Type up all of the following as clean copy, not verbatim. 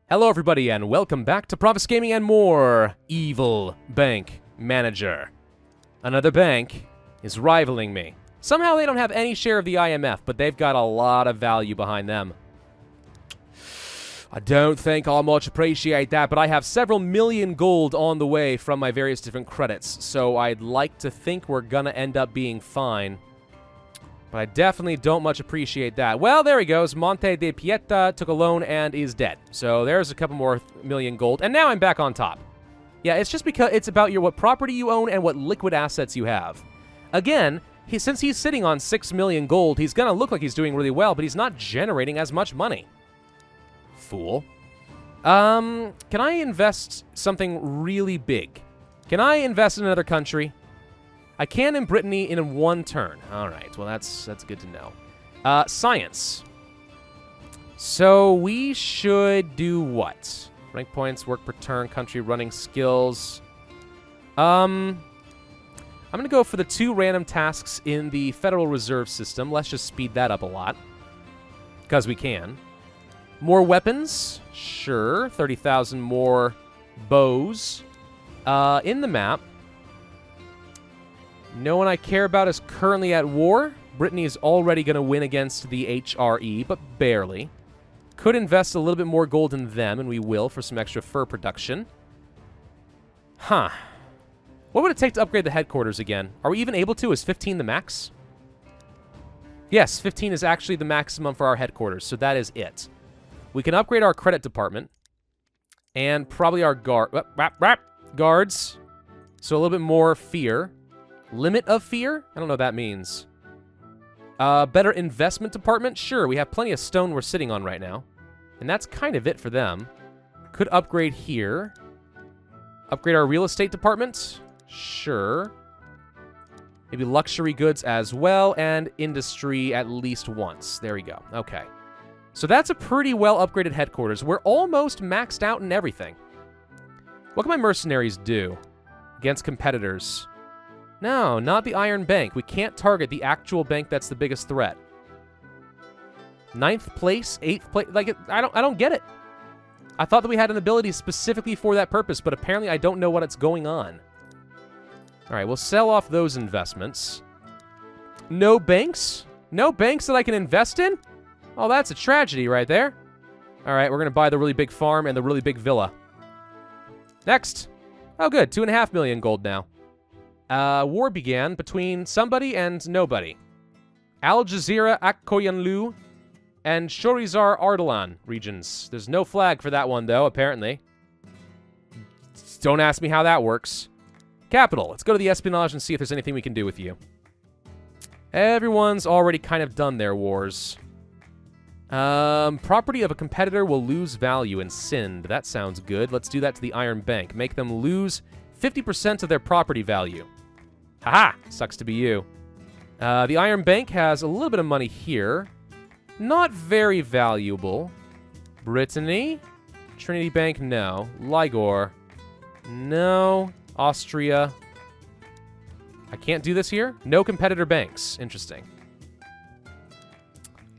Hello everybody and welcome back to Pravus Gaming and more Evil Bank Manager. Another bank is rivaling me. Somehow they don't have any share of the IMF, but they've got a lot of value behind them. I don't think I'll much appreciate that, but I have several million gold on the way from my various different credits, so I'd like to think we're gonna end up being fine. But I definitely don't much appreciate that. Well, there he goes. Monte de Pieta took a loan and is dead. So there's a couple more million gold. And now I'm back on top. Yeah, it's just because it's about what property you own and what liquid assets you have. Again, since he's sitting on 6 million gold, he's going to look like he's doing really well, but he's not generating as much money. Fool. Can I invest something really big? Can I invest in another country? I can in Brittany in one turn. All right, well, that's good to know. Science. So we should do what? Rank points, work per turn, country running skills. I'm going to go for the 2 random tasks in the Federal Reserve System. Let's just speed that up a lot. Because we can. More weapons. Sure. 30,000 more bows. In the map. No one I care about is currently at war. Brittany is already going to win against the HRE, but barely. Could invest a little bit more gold in them, and we will for some extra fur production. Huh. What would it take to upgrade the headquarters again? Are we even able to? Is 15 the max? Yes, 15 is actually the maximum for our headquarters, so that is it. We can upgrade our credit department. And probably our guards. So a little bit more fear. Limit of fear? I don't know what that means. Better investment department? Sure, we have plenty of stone we're sitting on right now. And that's kind of it for them. Could upgrade here. Upgrade our real estate department? Sure. Maybe luxury goods as well, and industry at least once. There we go. Okay. So that's a pretty well upgraded headquarters. We're almost maxed out in everything. What can my mercenaries do against competitors? No, not the Iron Bank. We can't target the actual bank that's the biggest threat. 9th place, 8th place. Like, I don't get it. I thought that we had an ability specifically for that purpose, but apparently I don't know what's going on. All right, we'll sell off those investments. No banks? No banks that I can invest in? Oh, that's a tragedy right there. All right, we're going to buy the really big farm and the really big villa. Next. Oh, good. 2.5 million gold now. War began between somebody and nobody. Al Jazeera, Akkoyanlu, and Shorizar Ardalan regions. There's no flag for that one, though, apparently. Don't ask me how that works. Capital. Let's go to the espionage and see if there's anything we can do with you. Everyone's already kind of done their wars. Property of a competitor will lose value in Sind. That sounds good. Let's do that to the Iron Bank. Make them lose 50% of their property value. Haha! Sucks to be you. The Iron Bank has a little bit of money here. Not very valuable. Brittany? Trinity Bank? No. Ligor? No. Austria? I can't do this here? No competitor banks. Interesting.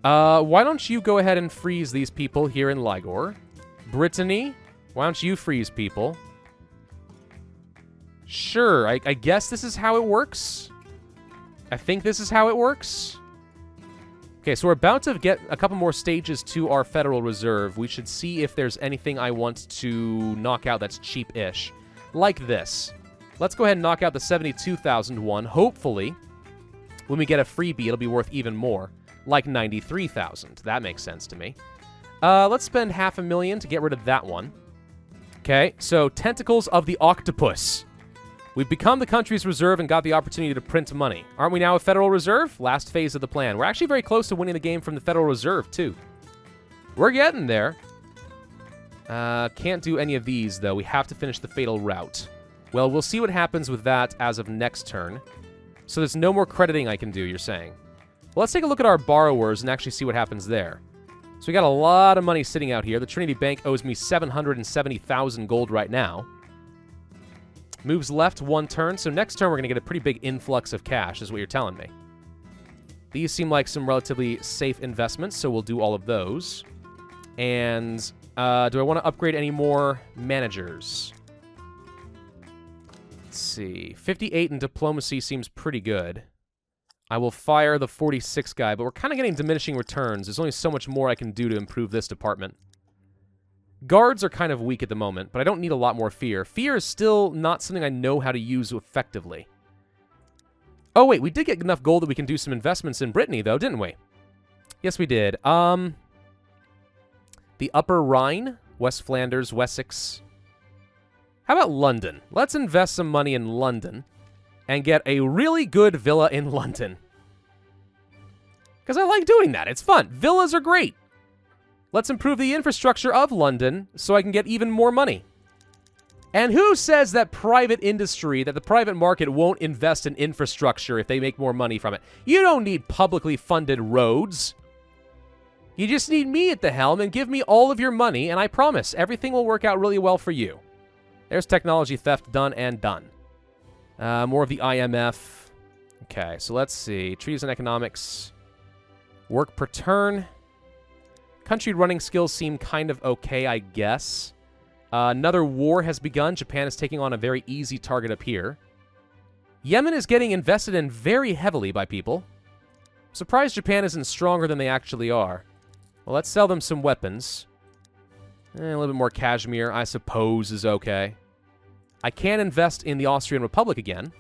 Why don't you go ahead and freeze these people here in Ligor? Brittany? Why don't you freeze people? Sure, I guess this is how it works. I think this is how it works. Okay, so we're about to get a couple more stages to our Federal Reserve. We should see if there's anything I want to knock out that's cheap-ish. Like this. Let's go ahead and knock out the 72,000 one. Hopefully, when we get a freebie, it'll be worth even more. Like 93,000. That makes sense to me. Let's spend $500,000 to get rid of that one. Okay, so Tentacles of the Octopus. We've become the country's reserve and got the opportunity to print money. Aren't we now a Federal Reserve? Last phase of the plan. We're actually very close to winning the game from the Federal Reserve, too. We're getting there. Can't do any of these, though. We have to finish the Fatal Route. Well, we'll see what happens with that as of next turn. So there's no more crediting I can do, you're saying. Well, let's take a look at our borrowers and actually see what happens there. So we got a lot of money sitting out here. The Trinity Bank owes me 770,000 gold right now. Moves left 1 turn, so next turn we're going to get a pretty big influx of cash, is what you're telling me. These seem like some relatively safe investments, so we'll do all of those. And Do I want to upgrade any more managers? Let's see. 58 in diplomacy seems pretty good. I will fire the 46 guy, but we're kind of getting diminishing returns. There's only so much more I can do to improve this department. Guards are kind of weak at the moment, but I don't need a lot more fear. Fear is still not something I know how to use effectively. Oh, wait, we did get enough gold that we can do some investments in Brittany, though, didn't we? Yes, we did. The Upper Rhine, West Flanders, Wessex. How about London? Let's invest some money in London and get a really good villa in London. Because I like doing that. It's fun. Villas are great. Let's improve the infrastructure of London so I can get even more money. And who says that private industry, that the private market won't invest in infrastructure if they make more money from it? You don't need publicly funded roads. You just need me at the helm and give me all of your money, and I promise everything will work out really well for you. There's technology theft done and done. More of the IMF. Okay, so let's see. Treaties and economics. Work per turn. Country running skills seem kind of okay, I guess. Another war has begun. Japan is taking on a very easy target up here. Yemen is getting invested in very heavily by people. Surprised Japan isn't stronger than they actually are. Well, let's sell them some weapons. A little bit more Kashmir, I suppose, is okay. I can invest in the Austrian Republic again.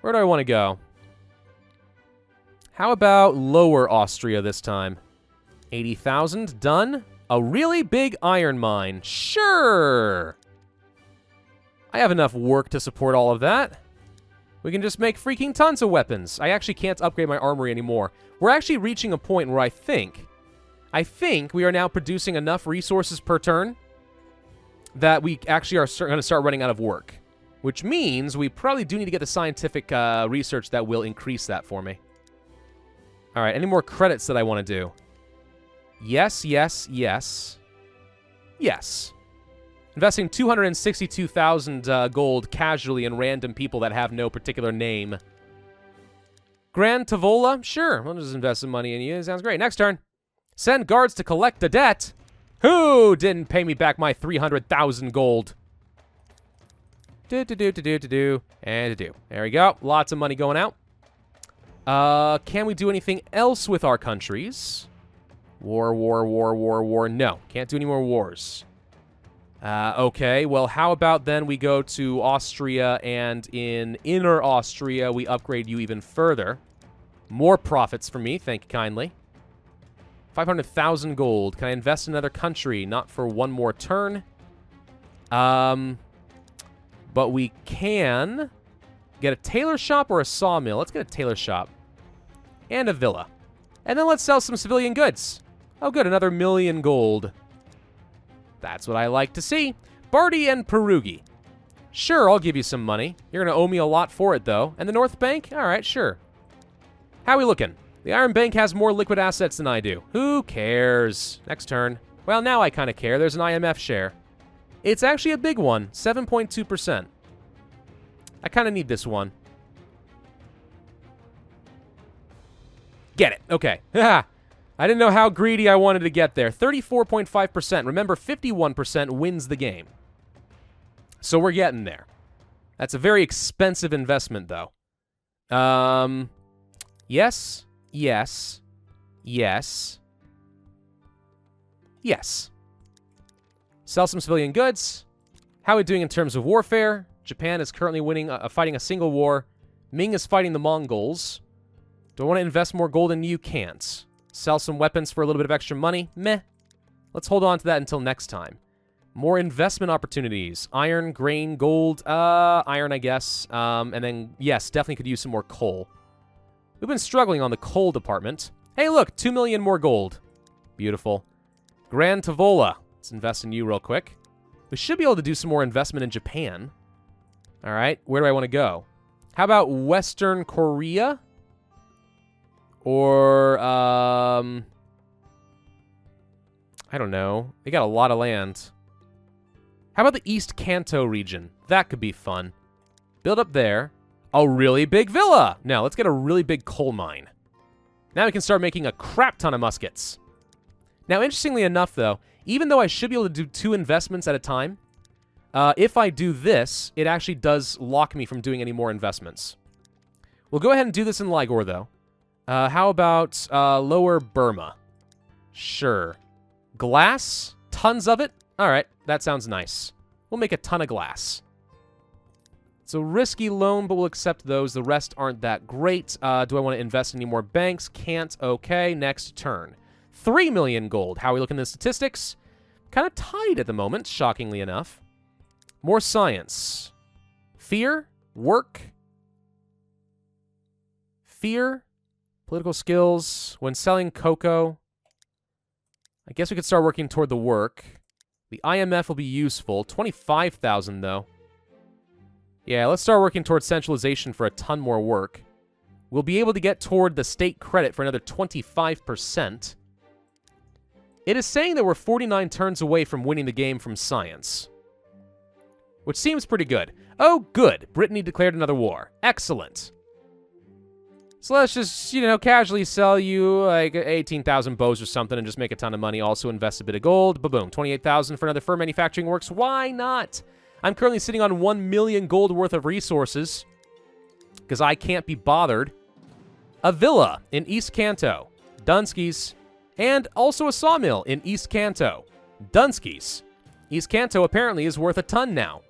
Where do I want to go? How about Lower Austria this time? 80,000, done. A really big iron mine. Sure! I have enough work to support all of that. We can just make freaking tons of weapons. I actually can't upgrade my armory anymore. We're actually reaching a point where I think we are now producing enough resources per turn that we actually are going to start running out of work. Which means we probably do need to get the scientific research that will increase that for me. Alright, any more credits that I want to do? Yes, yes, yes. Yes. Investing 262,000 gold casually in random people that have no particular name. Grand Tavola? Sure, we'll just invest some money in you. Sounds great. Next turn. Send guards to collect the debt. Who didn't pay me back my 300,000 gold? And do. There we go. Lots of money going out. Can we do anything else with our countries? War. No, can't do any more wars. Okay, well, how about then we go to Austria, and in Inner Austria, we upgrade you even further. More profits for me, thank you kindly. 500,000 gold. Can I invest in another country? Not for one more turn. But we can get a tailor shop or a sawmill. Let's get a tailor shop. And a villa. And then let's sell some civilian goods. Oh, good, another 1,000,000 gold. That's what I like to see. Bardi and Perugi. Sure, I'll give you some money. You're going to owe me a lot for it, though. And the North Bank? All right, sure. How are we looking? The Iron Bank has more liquid assets than I do. Who cares? Next turn. Well, now I kind of care. There's an IMF share. It's actually a big one, 7.2%. I kind of need this one. Get it. Okay. I didn't know how greedy I wanted to get there. 34.5%. Remember, 51% wins the game. So we're getting there. That's a very expensive investment, though. Yes. Yes. Yes. Yes. Sell some civilian goods. How are we doing in terms of warfare? Japan is currently fighting a single war. Ming is fighting the Mongols. Do I want to invest more gold in you? Can't. Sell some weapons for a little bit of extra money? Meh. Let's hold on to that until next time. More investment opportunities. Iron, grain, gold. Iron, I guess. And then, yes, definitely could use some more coal. We've been struggling on the coal department. Hey, look, 2 million more gold. Beautiful. Grand Tavola. Let's invest in you real quick. We should be able to do some more investment in Japan. All right, where do I want to go? How about Western Korea? Or, I don't know. They got a lot of land. How about the East Kanto region? That could be fun. Build up there. A really big villa. Now, let's get a really big coal mine. Now we can start making a crap ton of muskets. Now, interestingly enough, though, Even though I should be able to do 2 investments at a time, if I do this, it actually does lock me from doing any more investments. We'll go ahead and do this in Ligor, though. How about Lower Burma? Sure. Glass? Tons of it? All right, that sounds nice. We'll make a ton of glass. It's a risky loan, but we'll accept those. The rest aren't that great. Do I want to invest in any more banks? Can't. Okay, next turn. 3 million gold. How are we looking at the statistics? Kind of tied at the moment, shockingly enough. More science. Fear? Work? Fear? Political skills. When selling cocoa. I guess we could start working toward the work. The IMF will be useful. 25,000, though. Yeah, let's start working towards centralization for a ton more work. We'll be able to get toward the state credit for another 25%. It is saying that we're 49 turns away from winning the game from science, which seems pretty good. Oh, good. Brittany declared another war. Excellent. So let's just, casually sell you like 18,000 bows or something and just make a ton of money. Also invest a bit of gold. Ba-boom. 28,000 for another fur manufacturing works. Why not? I'm currently sitting on 1 million gold worth of resources because I can't be bothered. A villa in East Kanto. Dunskies. And also a sawmill in East Kanto. Dunskies. East Kanto apparently is worth a ton now.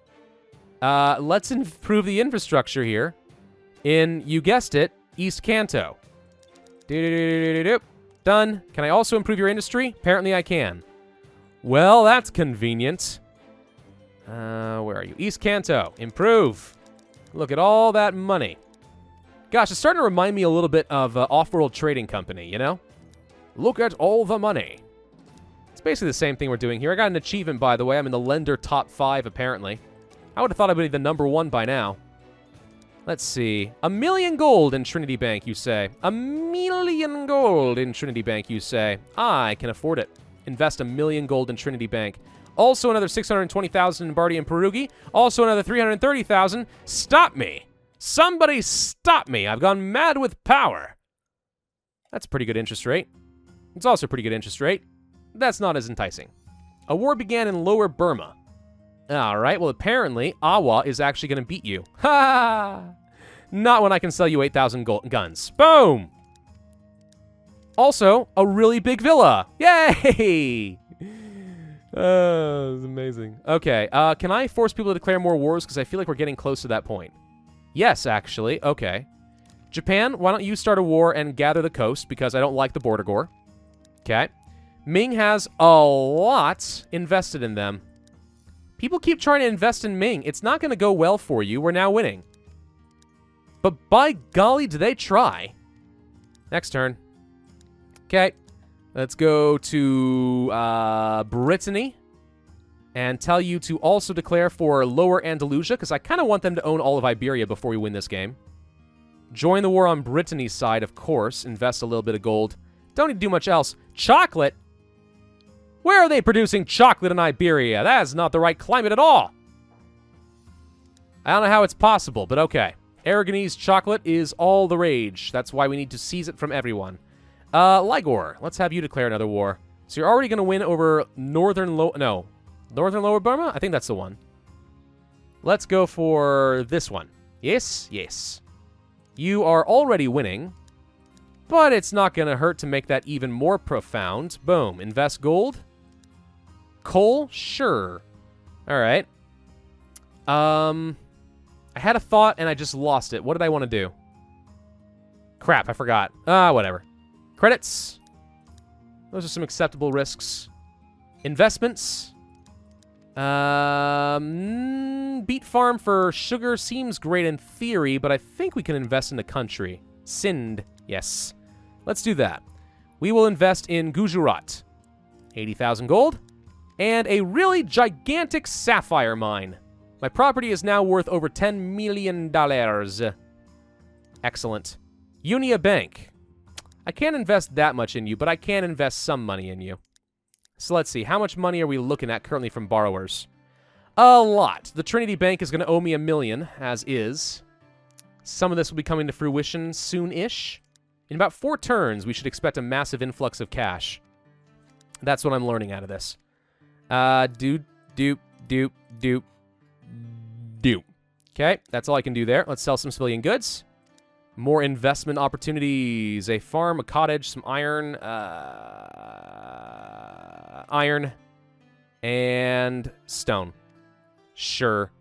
Let's improve the infrastructure here in, you guessed it, East Kanto. Done. Can I also improve your industry? Apparently I can. Well, that's convenient. Where are you? East Kanto. Improve. Look at all that money. Gosh, it's starting to remind me a little bit of Off-World Trading Company, you know? Look at all the money. It's basically the same thing we're doing here. I got an achievement, by the way. I'm in the lender top 5, apparently. I would have thought I would be the number 1 by now. Let's see. 1 million gold in Trinity Bank, you say. 1 million gold in Trinity Bank, you say. I can afford it. Invest 1 million gold in Trinity Bank. Also another 620,000 in Bardi and Perugi. Also another 330,000. Stop me. Somebody stop me. I've gone mad with power. That's a pretty good interest rate. It's also a pretty good interest rate. That's not as enticing. A war began in Lower Burma. All right, well, apparently, Awa is actually going to beat you. Ha! Not when I can sell you 8,000 guns. Boom! Also, a really big villa. Yay! Oh, it's amazing. Okay, can I force people to declare more wars? Because I feel like we're getting close to that point. Yes, actually. Okay. Japan, why don't you start a war and gather the coast? Because I don't like the border gore. Okay. Ming has a lot invested in them. People keep trying to invest in Ming. It's not going to go well for you. We're now winning. But by golly, do they try. Next turn. Okay. Let's go to Brittany and tell you to also declare for Lower Andalusia, because I kind of want them to own all of Iberia before we win this game. Join the war on Brittany's side, of course. Invest a little bit of gold. Don't need to do much else. Chocolate? Where are they producing chocolate in Iberia? That is not the right climate at all. I don't know how it's possible, but okay. Aragonese chocolate is all the rage. That's why we need to seize it from everyone. Ligor, let's have you declare another war. So you're already going to win over Northern Lower Burma? I think that's the one. Let's go for this one. Yes, yes. You are already winning, but it's not going to hurt to make that even more profound. Boom. Invest gold. Coal? Sure. All right. I had a thought, and I just lost it. What did I want to do? Crap, I forgot. Whatever. Credits. Those are some acceptable risks. Investments. Beet farm for sugar seems great in theory, but I think we can invest in the country. Sindh. Yes. Let's do that. We will invest in Gujarat. 80,000 gold. And a really gigantic sapphire mine. My property is now worth over $10 million. Excellent. Unia Bank. I can't invest that much in you, but I can invest some money in you. So let's see. How much money are we looking at currently from borrowers? A lot. The Trinity Bank is going to owe me $1 million, as is. Some of this will be coming to fruition soon-ish. In about 4 turns, we should expect a massive influx of cash. That's what I'm learning out of this. Doop, doop, doop, doop, doop. Okay, that's all I can do there. Let's sell some civilian goods. More investment opportunities. A farm, a cottage, some iron, and stone. Sure.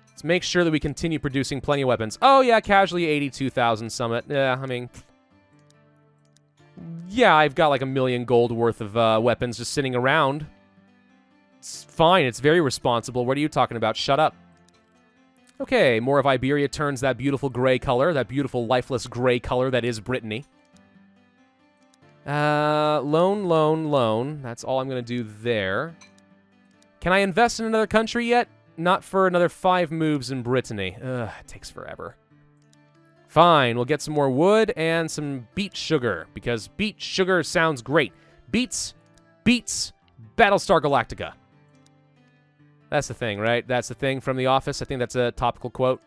Let's make sure that we continue producing plenty of weapons. Oh, yeah, casually 82,000 summit. Yeah, I mean... Yeah, I've got like 1 million gold worth of weapons just sitting around. It's fine. It's very responsible. What are you talking about? Shut up. Okay, more of Iberia turns that beautiful gray color, that beautiful lifeless gray color that is Brittany. Loan, loan, loan. That's all I'm going to do there. Can I invest in another country yet? Not for another 5 moves in Brittany. Ugh, it takes forever. Fine, we'll get some more wood and some beet sugar, because beet sugar sounds great. Beets, Battlestar Galactica. That's the thing, right? That's the thing from The Office. I think that's a topical quote.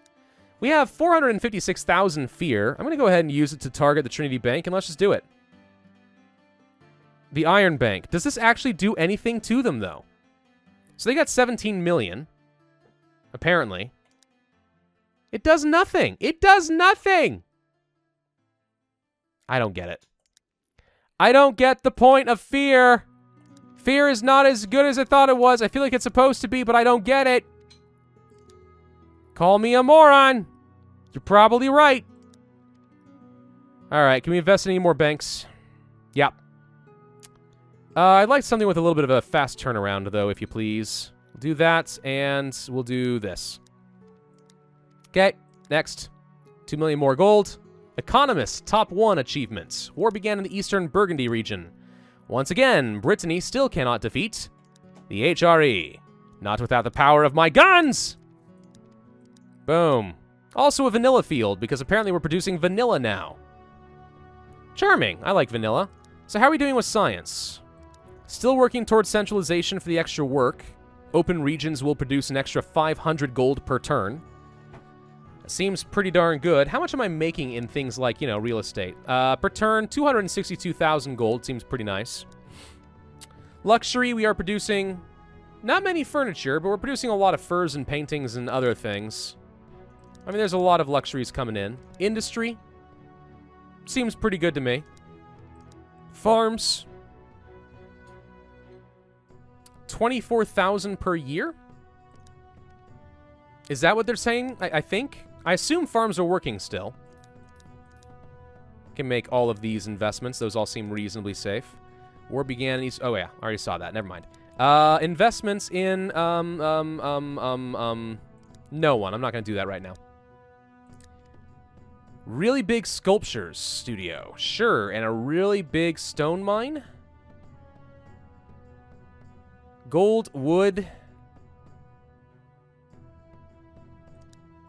We have 456,000 fear. I'm going to go ahead and use it to target the Trinity Bank, and let's just do it. The Iron Bank. Does this actually do anything to them, though? So they got 17 million, apparently. It does nothing. It does nothing. I don't get it. I don't get the point of fear. Fear is not as good as I thought it was. I feel like it's supposed to be, but I don't get it. Call me a moron. You're probably right. All right, can we invest in any more banks? Yep. I'd like something with a little bit of a fast turnaround, though, if you please. We'll do that, and we'll do this. Okay, next. 2 million more gold. Economist, top 1 achievements. War began in the eastern Burgundy region. Once again, Brittany still cannot defeat the HRE. Not without the power of my guns! Boom. Also a vanilla field, because apparently we're producing vanilla now. Charming. I like vanilla. So how are we doing with science? Still working towards centralization for the extra work. Open regions will produce an extra 500 gold per turn. Seems pretty darn good. How much am I making in things like, you know, real estate? Per turn, 262,000 gold. Seems pretty nice. Luxury, we are producing not many furniture, but we're producing a lot of furs and paintings and other things. I mean, there's a lot of luxuries coming in. Industry, seems pretty good to me. Farms, 24,000 per year? Is that what they're saying? I think? I assume farms are working still. Can make all of these investments. Those all seem reasonably safe. War began in East... Oh, yeah. I already saw that. Never mind. Investments in... No one. I'm not going to do that right now. Really big sculptures studio. Sure. And a really big stone mine. Gold, wood...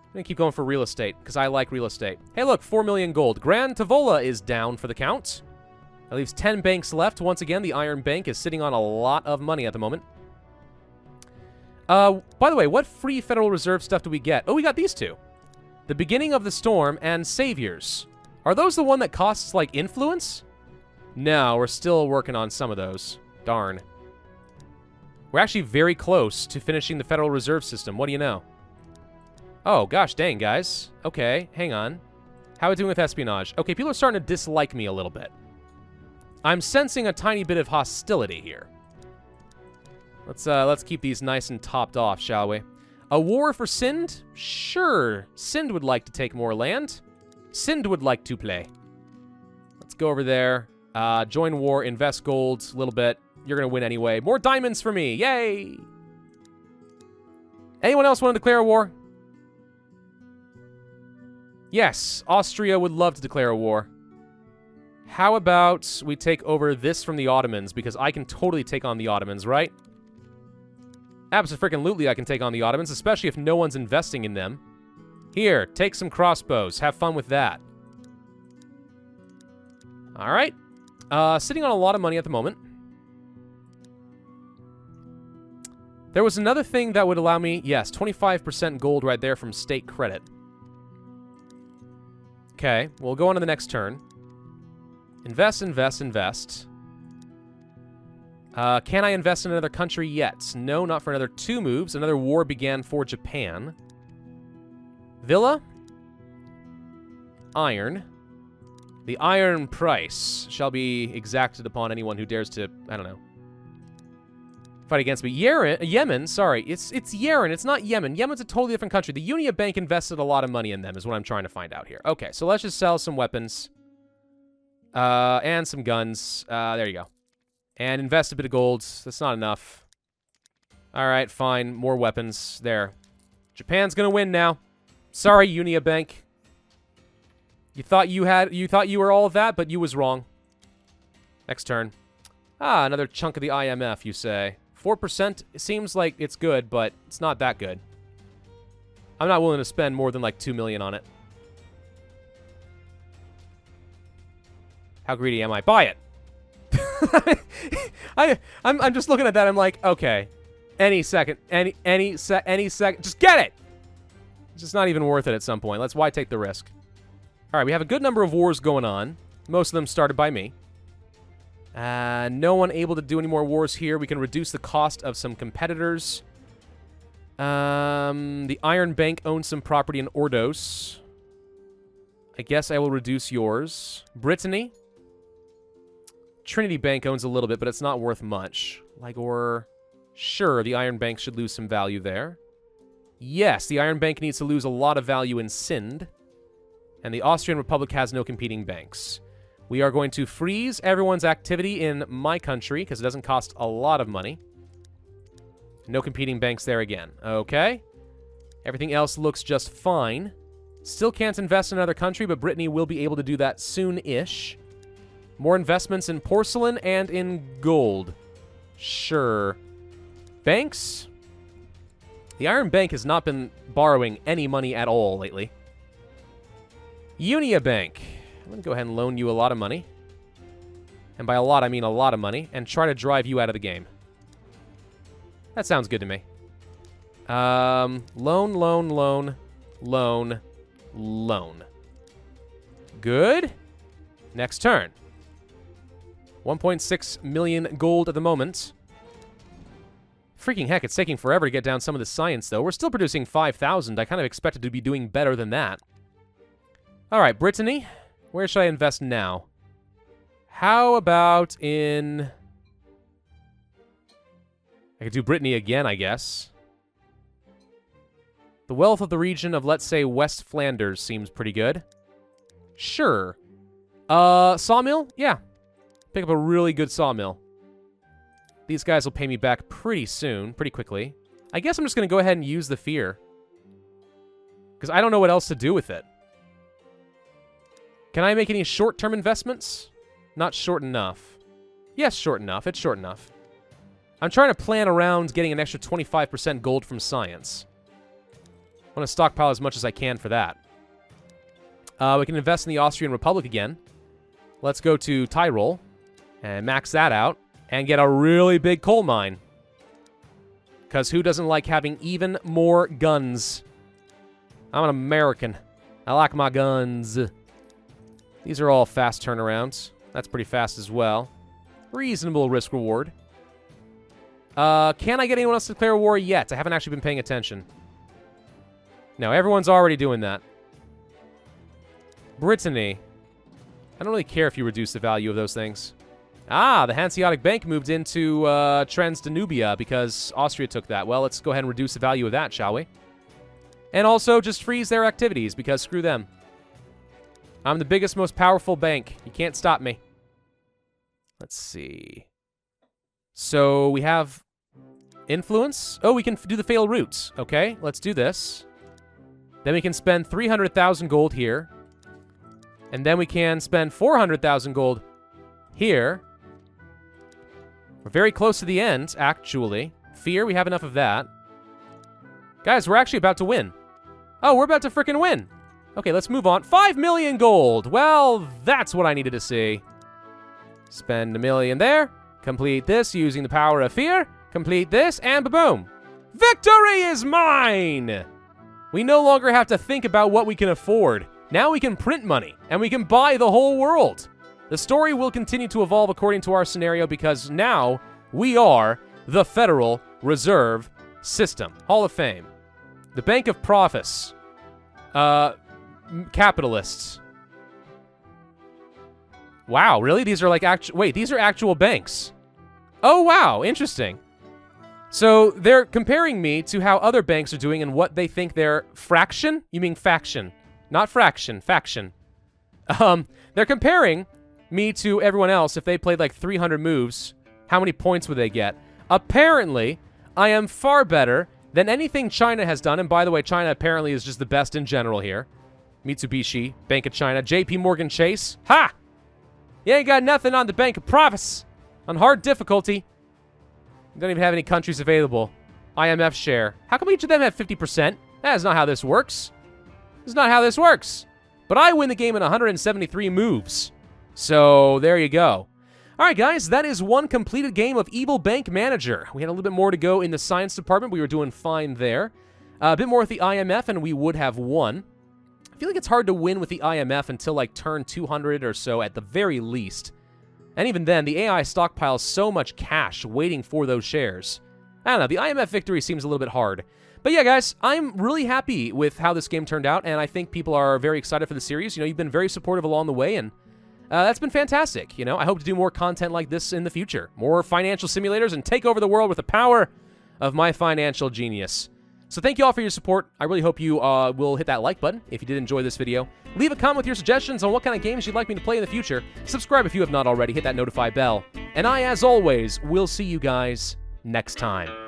I'm going to keep going for real estate, because I like real estate. Hey, look, 4 million gold. Grand Tavola is down for the count. That leaves 10 banks left. Once again, the Iron Bank is sitting on a lot of money at the moment. By the way, what free Federal Reserve stuff do we get? Oh, we got these two. The Beginning of the Storm and Saviors. Are those the one that costs, like, influence? No, we're still working on some of those. Darn. We're actually very close to finishing the Federal Reserve System. What do you know? Oh, gosh dang, guys. Okay, hang on. How are we doing with espionage? Okay, people are starting to dislike me a little bit. I'm sensing a tiny bit of hostility here. Let's keep these nice and topped off, shall we? A war for Sind? Sure. Sind would like to take more land. Sind would like to play. Let's go over there. Join war, invest gold a little bit. You're going to win anyway. More diamonds for me. Yay! Anyone else want to declare a war? Yes, Austria would love to declare a war. How about we take over this from the Ottomans, because I can totally take on the Ottomans, right? Abso-freaking-lutely I can take on the Ottomans, especially if no one's investing in them. Here, take some crossbows. Have fun with that. Alright. Sitting on a lot of money at the moment. There was another thing that would allow me... Yes, 25% gold right there from state credit. Okay, we'll go on to the next turn. Invest, invest, invest. Can I invest in another country yet? No, not for another 2 moves. Another war began for Japan. Villa. Iron. The iron price shall be exacted upon anyone who dares to, I don't know, fight against me. Yemen, sorry. It's Yemen. It's not Yemen. Yemen's a totally different country. The Unia Bank invested a lot of money in them is what I'm trying to find out here. Okay, so let's just sell some weapons. And some guns. There you go. And invest a bit of gold. That's not enough. All right, fine. More weapons. There. Japan's gonna win now. Sorry, Unia Bank. You thought you were all of that, but you was wrong. Next turn. Ah, another chunk of the IMF, you say. 4% seems like it's good, but it's not that good. I'm not willing to spend more than like 2 million on it. How greedy am I? Buy it. I'm just looking at that. I'm like, okay, any second, any second, just get it. It's just not even worth it at some point. Why take the risk? All right, we have a good number of wars going on. Most of them started by me. No one able to do any more wars here. We can reduce the cost of some competitors. The Iron Bank owns some property in Ordos. I guess I will reduce yours. Brittany. Trinity Bank owns a little bit, but it's not worth much. Ligor. Sure, the Iron Bank should lose some value there. Yes, the Iron Bank needs to lose a lot of value in Sind. And the Austrian Republic has no competing banks. We are going to freeze everyone's activity in my country, because it doesn't cost a lot of money. No competing banks there again. Okay. Everything else looks just fine. Still can't invest in another country, but Brittany will be able to do that soon-ish. More investments in porcelain and in gold. Sure. Banks? The Iron Bank has not been borrowing any money at all lately. Unia Bank. I'm going to go ahead and loan you a lot of money. And by a lot, I mean a lot of money. And try to drive you out of the game. That sounds good to me. Loan. Good. Next turn. 1.6 million gold at the moment. Freaking heck, it's taking forever to get down some of the science, though. We're still producing 5,000. I kind of expected to be doing better than that. All right, Brittany. Where should I invest now? How about in... I could do Brittany again, I guess. The wealth of the region of, let's say, West Flanders seems pretty good. Sure. Sawmill? Yeah. Pick up a really good sawmill. These guys will pay me back pretty soon, pretty quickly. I guess I'm just going to go ahead and use the fear. Because I don't know what else to do with it. Can I make any short-term investments? Not short enough. Yes, short enough. It's short enough. I'm trying to plan around getting an extra 25% gold from science. I want to stockpile as much as I can for that. We can invest in the Austrian Republic again. Let's go to Tyrol and max that out and get a really big coal mine. Because who doesn't like having even more guns? I'm an American. I like my guns. These are all fast turnarounds. That's pretty fast as well. Reasonable risk reward. Can I get anyone else to declare war yet? I haven't actually been paying attention. No, everyone's already doing that. Brittany. I don't really care if you reduce the value of those things. Ah, the Hanseatic Bank moved into Transdanubia because Austria took that. Well, let's go ahead and reduce the value of that, shall we? And also just freeze their activities because screw them. I'm the biggest, most powerful bank. You can't stop me. Let's see. So we have influence. Oh, we can do the fail routes. Okay, let's do this. Then we can spend 300,000 gold here. And then we can spend 400,000 gold here. We're very close to the end, actually. Fear, we have enough of that. Guys, we're actually about to win. Oh, we're about to frickin' win. Okay, let's move on. 5 million gold. Well, that's what I needed to see. Spend 1 million there. Complete this using the power of fear. Complete this, and ba-boom. Victory is mine! We no longer have to think about what we can afford. Now we can print money, and we can buy the whole world. The story will continue to evolve according to our scenario because now We are the Federal Reserve System. Hall of Fame. The Bank of Pravus. Capitalists. Wow, really? These are like actual... Wait, these are actual banks. Oh, wow. Interesting. So they're comparing me to how other banks are doing and what they think their fraction? You mean faction. Not fraction. Faction. They're comparing me to everyone else. If they played like 300 moves, how many points would they get? Apparently, I am far better than anything China has done. And by the way, China apparently is just the best in general here. Mitsubishi, Bank of China, JP Morgan Chase. Ha! You ain't got nothing on the Bank of Pravus. On hard difficulty. Don't even have any countries available. IMF share. How come each of them have 50%? That is not how this works. This is not how this works. But I win the game in 173 moves. So, there you go. Alright guys, that is one completed game of Evil Bank Manager. We had a little bit more to go in the science department. We were doing fine there. A bit more with the IMF and we would have won. I feel like it's hard to win with the IMF until like turn 200 or so at the very least. And even then, the AI stockpiles so much cash waiting for those shares. I don't know, the IMF victory seems a little bit hard. But yeah, guys, I'm really happy with how this game turned out, and I think people are very excited for the series. You know, you've been very supportive along the way, and that's been fantastic. You know, I hope to do more content like this in the future. More financial simulators and take over the world with the power of my financial genius. So thank you all for your support. I really hope you will hit that like button if you did enjoy this video. Leave a comment with your suggestions on what kind of games you'd like me to play in the future. Subscribe if you have not already. Hit that notify bell. And I, as always, will see you guys next time.